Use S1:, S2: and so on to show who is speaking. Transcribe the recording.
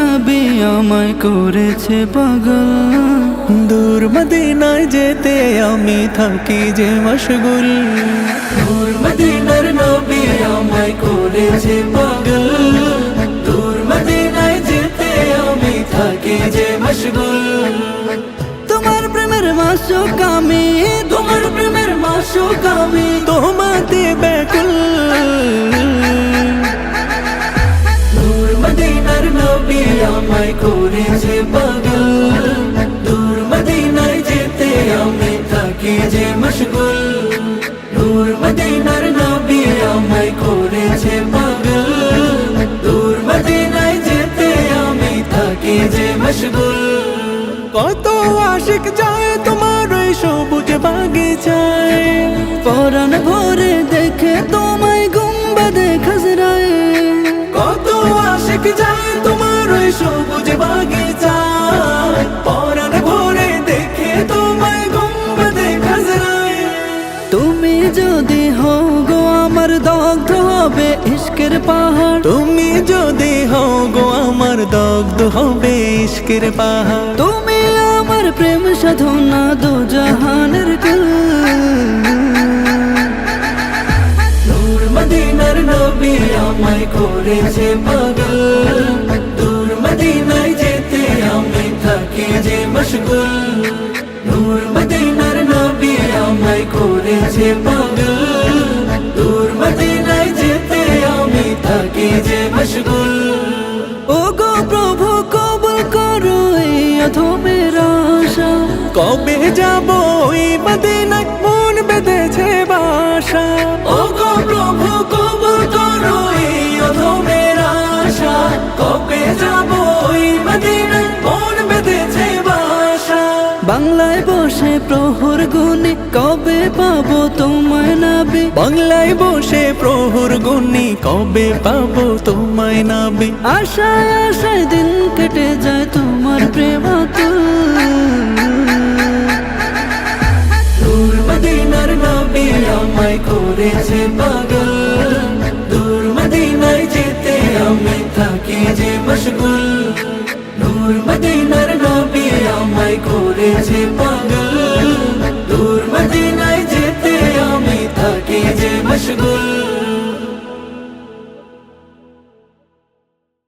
S1: নবী আমায় করেছে পাগল।
S2: দূর মদিনায় যেতে আমি থাকি যে মশগুল।
S1: দূর মদিনার নবী আমায় করেছে পাগল। দূর মদিনায় যেতে আমি থাকি যে মশগুল। তোমার প্রেমের মাসুক আমি, তোমার প্রেমের মাসুক আমি,
S2: তোমাতে ব্যাকুল।
S1: দূর মদিনার নবী আমায় করেছে পাগল। দূর মদিনায় যেতে আমি থাকি যে মশগুল। দূর মদিনার নবী আমায় করেছে পাগল। দূর মদিনায় যেতে আমি থাকি যে মশগুল।
S2: কত আশিক যায় তোমার ওই সবুজ বাগিচায়,
S1: পরাণ ভরে দেখে তোমায় গুম্বাদে খাজরায়।
S2: কত আশিক যায় তোমার ওই সবুজ বাগিচায়, পরাণ ভরে দেখে তোমায় গুম্বাদে খাজরায়।
S1: তুমি যদি হও গো আমার দগ্ধ হবে ইশকের পাহাড়।
S2: তুমি যদি হও গো আমার দগ্ধ হবে ইশকের পাহাড়।
S1: তুমি আমার প্রেম সাধনা দো জাহানের কুল। দূর মদিনার নবী আমায় করেছে পাগল। দূর মদিনায় যেতে আমি থাকি যে মশগুল। দূর মদিনার নবী আমায় করেছে পাগল। দূর মদিনায় যেতে আমি থাকি যে মশগুল। ও গো প্রভু কবুল করো এই অধমের আশা।
S2: কবে যাব ওই মদিনায় মন বেঁধেছে বাসা।
S1: ও গো প্রভু কবুল করো এই অধমের আশা। কবে যাব ওই মদিনায় মন বেঁধেছে বাসা। বাংলায় বসে প্রহর গুনে কবে পাবো তোমায় নবী।
S2: বাংলায় বসে প্রহর গুনি কবে পাবো তোমায় নাবে।
S1: আশায় আশায় দিন কেটে যায় তোমার প্রেমাতুল। দূর মদিনার নবী আমায় করেছে পাগল। দূর মদিনায় যেতে আমি থাকি যে মশগুল। দূর মদিনা